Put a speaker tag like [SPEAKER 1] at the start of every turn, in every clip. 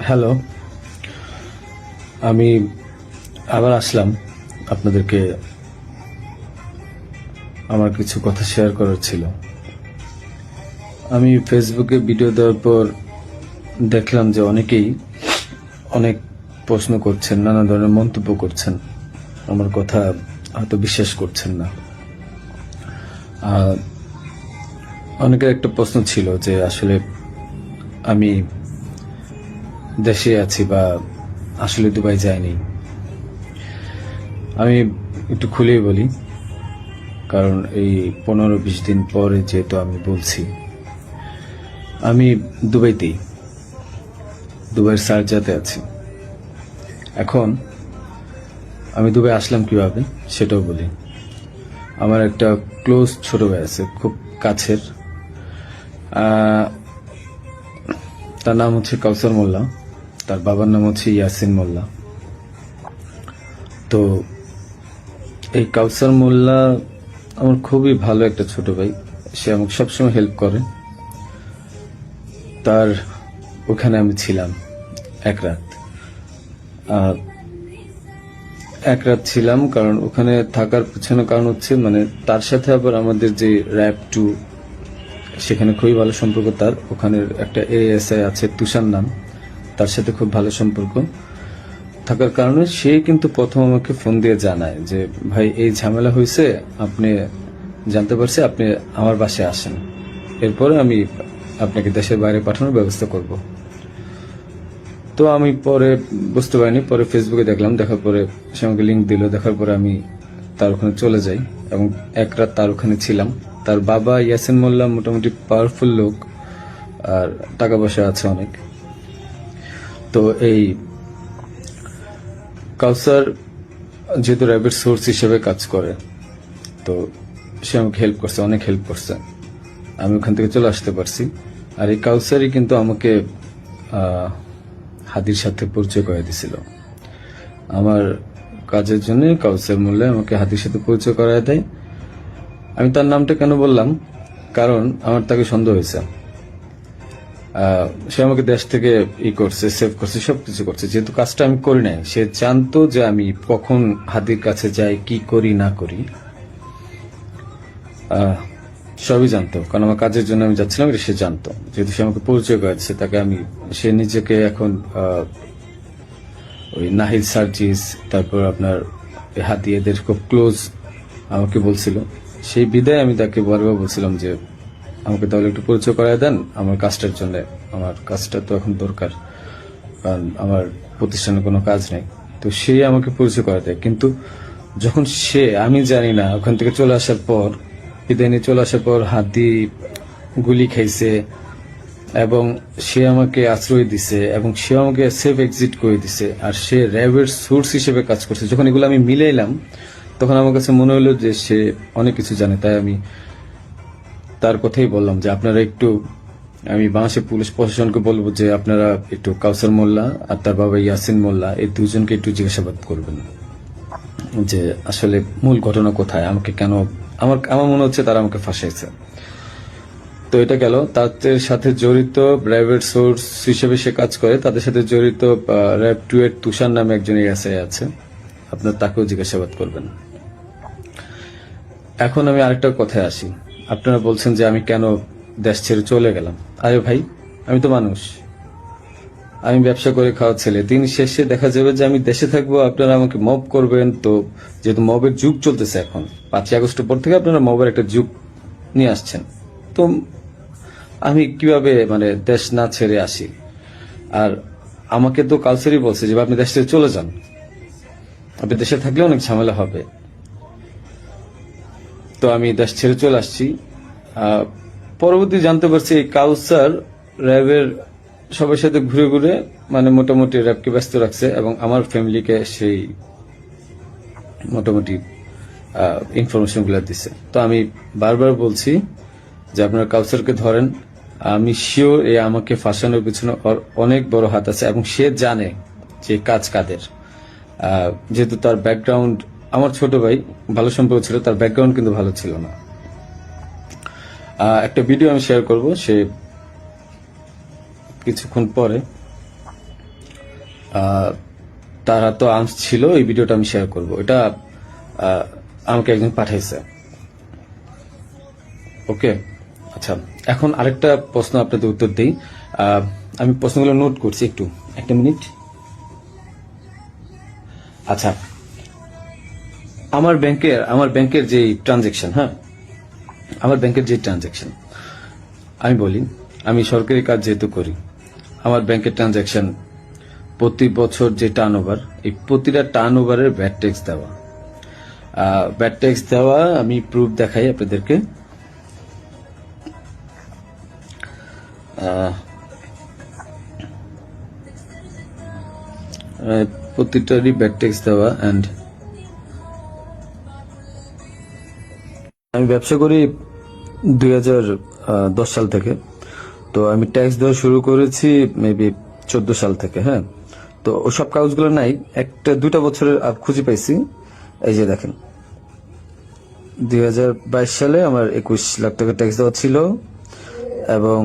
[SPEAKER 1] Hello, আমি আবার আসলাম আপনাদেরকে। আমার কিছু কথা শেয়ার করার ছিল। আমি ফেসবুকে ভিডিও দেওয়ার পর দেখলাম যে অনেকেই অনেক প্রশ্ন করছেন, নানা ধরনের মন্তব্য করছেন, আমার কথা হয়তো বিশ্বাস করছেন না। অনেকের একটা প্রশ্ন ছিল যে আসলে আমি দেশে আছি বা আসলে দুবাই যাইনি। আমি একটু খুলেই বলি, কারণ এই 15-20 দিন পরে যেহেতু আমি বলছি, আমি দুবাইয়ের শারজাতে আছি। এখন আমি দুবাই আসলাম কিভাবে সেটাও বলি। আমার একটা ক্লোজ ছোট ভাই আছে, খুব কাছের। তার নাম হচ্ছে কাউসার মোল্লা, তার বাবার নাম হচ্ছে ইয়াসিন মোল্লা। তো এই কাউসার মোল্লা আমার খুবই ভালো একটা ছোট ভাই। সে আমাকে সবসময় হেল্প করে। তার ওখানে আমি ছিলাম এক রাত। এক রাত ছিলাম, কারণ ওখানে থাকার পিছনে কারণ হচ্ছে মানে তার সাথে আবার আমাদের যে র্যাব 2, সেখানে খুবই ভালো সম্পর্ক। তার ওখানের একটা এএসআই আছে তুষার নাম, তার সাথে খুব ভালো সম্পর্ক থাকার কারণে সে কিন্তু প্রথম আমাকে ফোন দিয়ে জানায় যে ভাই এই ঝামেলা হয়েছে, আপনি জানতে পারছি, আপনি আমার বাসায় আসেন, এরপরে আমি আপনাকে দেশের বাইরে পাঠানোর ব্যবস্থা করব। তো আমি পরে বুঝতে পারিনি, পরে ফেসবুকে দেখলাম, দেখার পরে সে আমাকে লিঙ্ক দিল, দেখার পরে আমি তার ওখানে চলে যাই এবং এক রাত তার ওখানে ছিলাম। তার বাবা ইয়াসিন মোল্লা মোটামুটি পাওয়ারফুল লোক, আর টাকা পয়সা আছে অনেক। তো এই কাউসার যেহেতু র্যাবের সোর্স হিসেবে কাজ করে, তো সে আমাকে হেল্প করছে, অনেক হেল্প করছে। আমি ওখান থেকে চলে আসতে পারছি। আর এই কাউসারই কিন্তু আমাকে হাদির সাথে পরিচয় করে দিছিল। আমার কাজের জন্য কাউসার মোল্লা আমাকে হাদির সাথে পরিচয় করায় দেয়। আমি তার নামটা কেন বললাম, কারণ আমার তাকে সন্দেহ হয়েছে। সে আমাকে দেশ থেকে করছে, সেভ করছে, সবকিছু করছে। যেহেতু কাজটা আমি করি নাই, সে জানতো যে আমি কখন হাদির কাছে যাই, কি করি না করি, সবই জানতো। কারণ আমার কাজের জন্য আমি যাচ্ছিলাম, এটা সে জানতো। যেহেতু সে আমাকে পরিচয় করেছে, তাকে আমি, সে নিজেকে এখন ওই নাহিদ সার্জিস, তারপর আপনার হাদি, এদের খুব ক্লোজ আমাকে বলছিল। সেই বিদায় আমি তাকে বারবার বলছিলাম যে আমাকে তাহলে একটু পরিচয় করায় দেন আমার কাজটার জন্য। আমার কাজটা তো এখন দরকার, কারণ আমার প্রতিষ্ঠানে কোনো কাজ নেই। তো সে আমাকে পরিচয় করায় দেয়। কিন্তু যখন সে, আমি জানি না, ওখান থেকে চলে আসার পর, বিদায় নিয়ে চলে আসার পর হাদি গুলি খাইছে এবং সে আমাকে আশ্রয় দিছে এবং সে আমাকে সেফ এক্সিট করে দিছে। আর সে র্যাবের সোর্স হিসেবে কাজ করছে। যখন এগুলো আমি মিলাইলাম, তখন আমার কাছে মনে হলো যে সে অনেক কিছু জানে। তাই আমি তার কথাই বললাম যে আপনারা একটু, আমি বাংলাদেশের পুলিশ প্রশাসনকে বলবো যে আপনারা একটু কাউসার মোল্লা আর তার বাবা ইয়াসিন মোল্লা, এই দুজনকে একটু জিজ্ঞাসাবাদ করবেন যে আসলে মূল ঘটনা কোথায়, আমাকে কেন, আমার মনে হচ্ছে তারা আমাকে ফাঁসাইছে। তো এটা গেল। তাদের সাথে জড়িত র্যাবের সোর্স হিসেবে সে কাজ করে, তাদের সাথে জড়িত র্যাব 2 এর তুষার নামে একজন এসআই আছে, আপনার তাকেও জিজ্ঞাসাবাদ করবেন। এখন আমি আরেকটা কথায় আসি। আপনারা বলছেন যে আমি কেন দেশ ছেড়ে চলে গেলাম। আরে ভাই, আমি তো মানুষ, আমি ব্যবসা করে খাওয়া ছেলে। দিন শেষে দেখা যাবে যে আমি দেশে থাকবো, আপনারা আমাকে মব করবেন। তো যেহেতু মবের যুগ চলতেছে এখন, 5ই আগস্টের পর থেকে আপনারা মবের একটা যুগ নিয়ে আসছেন, তো আমি কিভাবে মানে দেশ না ছেড়ে আসি? আর আমাকে তো কালচারই বলছে যে আপনি দেশ ছেড়ে চলে যান, আপনি দেশে থাকলে অনেক ঝামেলা হবে। তো আমি দেশ ছেড়ে চলে আসছি। পরবর্তী জানতে পারছি এই কাউসার র্যাবের সবার সাথে ঘুরে ঘুরে মানে মোটামুটি র্যাবকে ব্যস্ত রাখছে এবং আমার ফ্যামিলিকে সেই মোটামুটি ইনফরমেশন গুলো দিচ্ছে। তো আমি বারবার বলছি যে আপনারা কাউসারকে ধরেন। আমি শিওর এ আমাকে ফাঁসানোর পিছনে অনেক বড় হাত আছে এবং সে জানে যে কাজ কাদের। যেহেতু তার ব্যাকগ্রাউন্ড, আমার ছোট ভাই, ভালো সম্পর্ক ছিল, তার ব্যাকগ্রাউন্ড কিন্তু ভালো ছিল না। একটা ভিডিও আমি শেয়ার করব, সে কিছুক্ষণ পরে আহ, তারা তো আর্মস ছিল, এই ভিডিওটা আমি শেয়ার করব। এটা আমাকে একজন পাঠাইছে। ওকে, আচ্ছা, এখন আরেকটা প্রশ্ন আপনাদের উত্তর দিই। আমি প্রশ্নগুলো নোট করছি, একটু একটা মিনিট। আচ্ছা, আমার ব্যাংকের যে ট্রানজেকশন, হ্যাঁ, আমার ব্যাংকের যে ট্রানজেকশন আমি বলি, আমি সরকারি কাজ যেহেতু করি, আমার ব্যাংকের ট্রানজেকশন প্রতি বছর যে টার্নওভার, এই প্রতিটা টার্নওভারের ভ্যাট ট্যাক্স দেওয়া, আমি প্রুফ দেখাই আপনাদেরকে। প্রতিটারই ভ্যাট ট্যাক্স দেওয়া। অ্যান্ড আমি ব্যবসা করি 2010 সাল থেকে। তো আমি ট্যাক্স দেওয়া শুরু করেছি মেবি 14 সাল থেকে। হ্যাঁ, তো ওসব কাগজগুলো নাই, একটা দুইটা বছরের খুঁজে পাইছি। এই যে দেখেন, 2022 সালে আমার 21 লাখ টাকা ট্যাক্স দেওয়া ছিল, এবং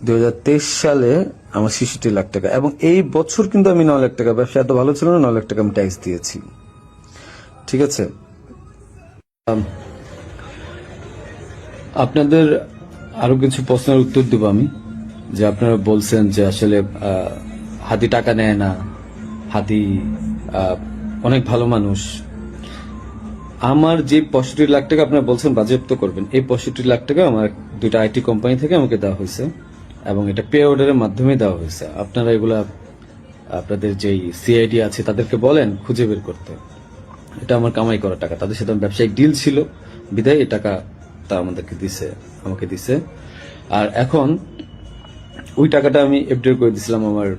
[SPEAKER 1] 2023 সালে আমার 66 লাখ টাকা, এবং এই বছর কিন্তু আমি 9 লাখ টাকা, ব্যবসা এত ভালো ছিল না, 9 লাখ টাকা আমি ট্যাক্স দিয়েছি। ঠিক আছে, আপনাদের আরো কিছু প্রশ্নের উত্তর দেব আমি। যে আপনারা বলছেন যে আসলে হাদি টাকা নেয় না, হাদি অনেক ভালো মানুষ। আমার যে 65 লাখ টাকা আপনারা বলছেন বাজেয়াপ্ত করবেন, এই 65 লাখ টাকা আমার দুইটা আইটি কোম্পানি থেকে আমাকে দেওয়া হয়েছে, এবং এটা পে অর্ডারের মাধ্যমে দেওয়া হয়েছে। আপনারা এগুলা আপনাদের যেই সিআইডি আছে তাদেরকে বলেন খুঁজে বের করতে। এটা আমার কামাই করা টাকা, তাদের সাথে আমার ব্যবসায়িক ডিল ছিল, বিদায় এই টাকা তা আমাকে দিছে। আর এখন ওই টাকাটা আমি এফডিআর করে দিছিলাম আমার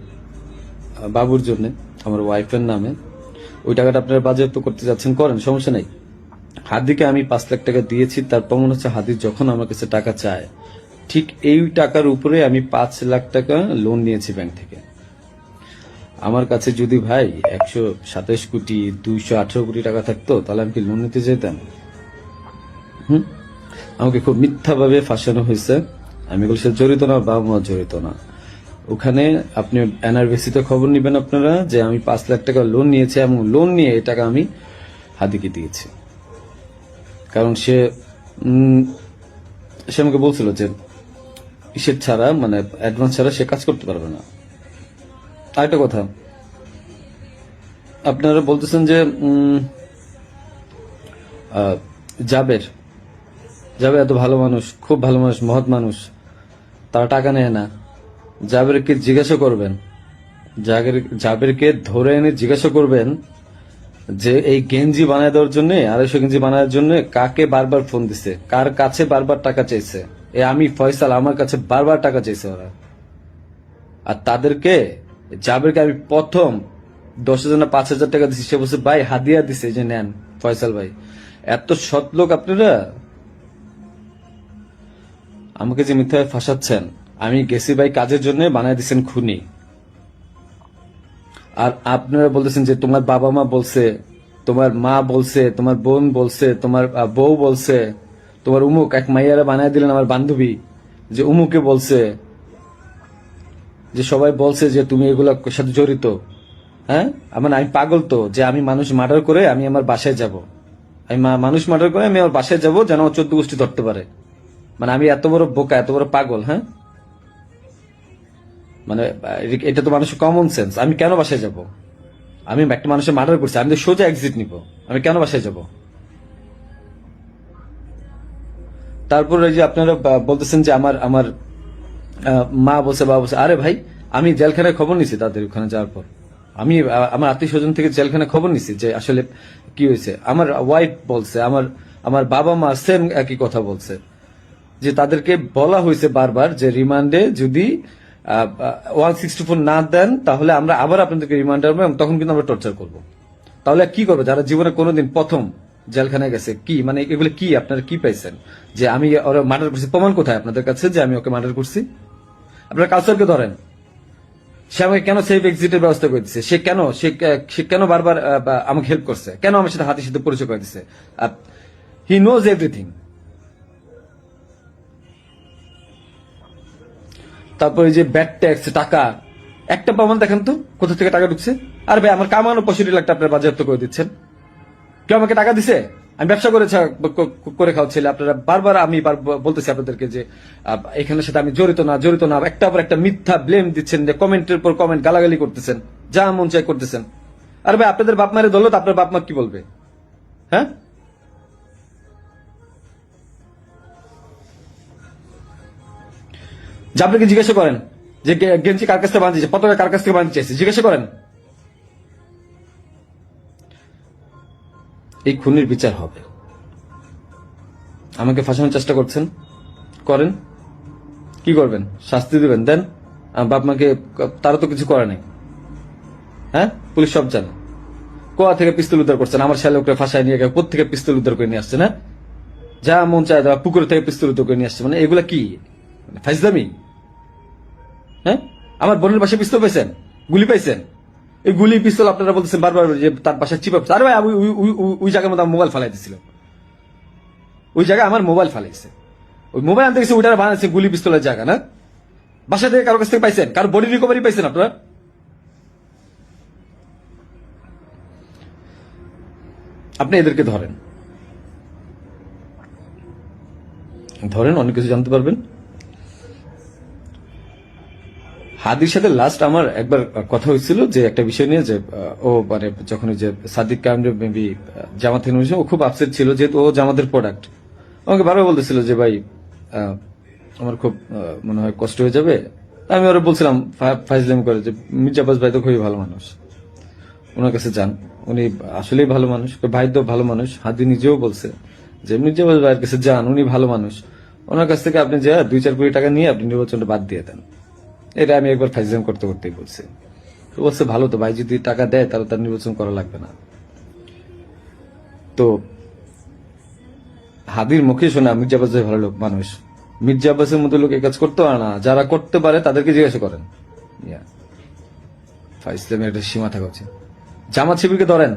[SPEAKER 1] বাবুর জন্য, আমার ওয়াইফের নামে। ওই টাকাটা আপনারা বাজেয়াপ্ত করতে যাচ্ছেন, করেন, সমস্যা নাই। হাদিকে আমি 5 লাখ টাকা দিয়েছি, তার প্রমাণ হচ্ছে হাদি যখন আমার কাছে টাকা চায়, ঠিক এই টাকার উপরে আমি 5 লাখ টাকা লোন নিয়েছি ব্যাংক থেকে। আমার কাছে যদি ভাই 127 কোটি 218 কোটি টাকা থাকতো, তাহলে আমি কি লোন নিতে যেতাম? আমাকে খুব মিথ্যাভাবে ফাঁসানো হয়েছে। আমি এগুলোর সাথে জড়িত না, বাবা মা জড়িত না। ওখানে আপনি এনআরবিসিতে খবর নিবেন আপনারা, যে আমি 5 লাখ টাকা লোন নিয়েছি, এবং লোন নিয়ে এই টাকা আমি হাদিকে দিয়েছি। কারণ সে আমাকে বলছিল যে ইসের ছাড়া, মানে অ্যাডভান্স ছাড়া সে কাজ করতে পারবে না। আরেকটা কথা, আপনারা বলতেছেন যে জাবের এত ভালো মানুষ, খুব ভালো মানুষ, মহৎ মানুষ, তারা টাকা নেয় না। জাবেরকে জিজ্ঞাসা করবেন, জাবেরকে ধরে এনে জিজ্ঞাসা করবেন যে এই গেঞ্জি বানায় দেওয়ার জন্য, 250 গেঞ্জি বানানোর জন্য কাকে বারবার ফোন দিছে, কার কাছে বারবার টাকা চাইছে। আমি ফয়সাল, আমার কাছে বারবার টাকা চাইছে ওরা। আর তাদেরকে, জাবেরকে আমি প্রথম 10 জনে 5,000 টাকা দিছি, সে বলছে ভাই হাদিয়া দিছে, যে নেন ফয়সাল ভাই। এত সৎ লোক আপনারা। আমাকে যে মিথ্যায় ফাঁসাচ্ছেন, আমি গেছি ভাই কাজের জন্য, বানায় দিচ্ছেন খুনি। আর আপনারা বলতেছেন যে তোমার বাবা মা বলছে, তোমার মা বলছে, তোমার বোন বলছে, তোমার বউ বলছে, তোমার উমুক এক মাইয়ারা বানায় দিলেন আমার বান্ধবী, যে উমুকে বলছে, যে সবাই বলছে যে তুমি এগুলোর সাথে জড়িত। হ্যাঁ, আমি পাগল তো, যে আমি মানুষ মার্ডার করে আমি আমার বাসায় যাব, আমি মানুষ মার্ডার করে আমি আমার বাসায় যাব, যেন 14 গোষ্ঠী ধরতে পারে। মানে আমি এত বড় বোকা, এত বড় পাগল? হ্যাঁ, মানে এটা তো মানুষের কমন সেন্স। আমি কেন বাসায় যাব? আমি একটা মানুষের মার্ডার করছি, আমি তো সোজা এক্সিট নিব, আমি কেন বাসায় যাব? তারপর এই যে আপনারা বলতেছেন যে আমার আমার মা বলছে, বাবা বলছে। আরে ভাই, আমি জেলখানায় খবর নিছি তাদের ওখানে যাওয়ার পর। আমি আমার আত্মীয় স্বজন থেকে জেলখানায় খবর নিছি যে আসলে কি হয়েছে। আমার ওয়াইফ বলছে, আমার আমার বাবা মা সেম একই কথা বলছে, যে তাদেরকে বলা হয়েছে বারবার যে রিমান্ডে যদি 164 না দেন, তাহলে আমরা আবার আপনাদেরকে রিমান্ডে আনবো, এবং তখন কিন্তু আমরা টর্চার করব। তাহলে কি করবে যারা জীবনে কোনোদিন প্রথম জেলখানায় গেছে? কি মানে এগুলো কি আপনারা কি পাইছেন? যে আমি ওরা মার্ডার করছি, প্রমাণ কোথায় আপনাদের কাছে যে আমি ওকে মার্ডার করছি? আপনারা কালচারকে ধরেন। সে আমাকে কেন সেফ এক্সিটের ব্যবস্থা করে দিচ্ছে? সে কেন বারবার আমাকে হেল্প করছে? কেন আমার সাথে হাতের সাথে পরিচয় করে দিচ্ছে? He knows everything. তারপরে যে ব্যাড ট্যাক্স টাকা, একটা প্রমাণ দেখেন তো কোথা থেকে টাকা ঢুকছে। আর ভাই আমার কামানো 65 লাখ টাকা আপনার বাজেয়াপ্ত করে দিচ্ছেন, কেউ আমাকে টাকা দিছে? আমি ব্যবসা করে খাওয়াচ্ছিল। আপনারা বারবার আমি বলতেছি আপনাদেরকে যে এখানের সাথে আমি জড়িত না, একটা পর একটা মিথ্যা ব্লেম দিচ্ছেন, যে কমেন্টের পর কমেন্ট গালাগালি করতেছেন, যা মন চাই করতেছেন। আর ভাই আপনাদের বাপ মায়ের দৌলত আপনার বাপ মা কি বলবে? হ্যাঁ, যে আপনাকে জিজ্ঞাসা করেন যে গেঞ্জি কার কাছ থেকে বাঁধিয়েছে, পতাকা কার কাছ থেকে বাঁধতে চাইছে, জিজ্ঞাসা করেন। এই খুনির বিচার হবে। আমাকে ফাঁসানোর চেষ্টা করছেন, করেন, কি করবেন? শাস্তি দিবেন, দেন। আমার বাপ মাকে তারা তো কিছু করে নাই। হ্যাঁ, পুলিশ সব জানে। কোয়া থেকে পিস্তল উদ্ধার করছেন, আমার শ্যালকরা ফাঁসায় নিয়ে গেছে, থেকে পিস্তল উদ্ধার করে নিয়ে আসছে না, যা মন চায় পুকুর থেকে পিস্তল উদ্ধার করে নিয়ে আসছে। মানে এগুলা কি ফাইজলামি? হ্যাঁ, আমার বোনের বাসায় পিস্তল পাইছেন, গুলি পাইছেন, এই গুলি পিস্তল আপনারা বলতেছেন বারবার যে তার বাসায় চিপা। আরে ভাই ওই জায়গার মধ্যে মোবাইল ফালাই দিছিল, ওই জায়গায় আমার মোবাইল ফালাইছে, ওই মোবাইল আনতে গেছে, ওইটা বানাইছে গুলি পিস্তলের জায়গা না। বাসা থেকে কারো কাছ থেকে পাইছেন, কারো বডি রিকভারি পাইছেন আপনারা? আপনি এদেরকে ধরেন, অনেক কিছু জানতে পারবেন। হাদির সাথে লাস্ট আমার একবার কথা হয়েছিল যে একটা বিষয় নিয়ে, যে ও মানে যখন ওই যে সাদিক কামরে মেবি জামাত থেকে নিয়েছে, ও খুব আপসেট ছিল যেহেতু ও জামাতের প্রোডাক্ট। আমাকে বারবার বলতেছিল যে ভাই আমার খুব মনে হয় কষ্ট হয়ে যাবে। আমি ওরা বলছিলাম ফাইজলাম করে যে মির্জা আব্বাস ভাই তো খুবই ভালো মানুষ, ওনার কাছে যান, উনি আসলেই ভালো মানুষ, ভাই তো ভালো মানুষ। হাদি নিজেও বলছে যে মির্জা আব্বাস ভাইয়ের কাছে যান, উনি ভালো মানুষ, ওনার কাছ থেকে আপনি যা 2-4 কোটি টাকা নিয়ে আপনি নির্বাচনটা বাদ দিয়ে দেন। এটা আমি একবার ফাইজলাম করতেই বলছি। তো বলছে ভালো তো ভাই, যদি টাকা দেয় তাহলে তার নির্বাচন করা লাগবে না। তো হাদির মুখে শোনা মির্জা আব্বাস ভাই ভালো লোক মানুষ, মির্জা আব্বাসের মতো লোক এই কাজ করতে পারে না। যারা করতে পারে তাদেরকে জিজ্ঞাসা করেন। ফাইজলামের একটা সীমা থাকা উচিত। জামাত শিবিরকে ধরেন,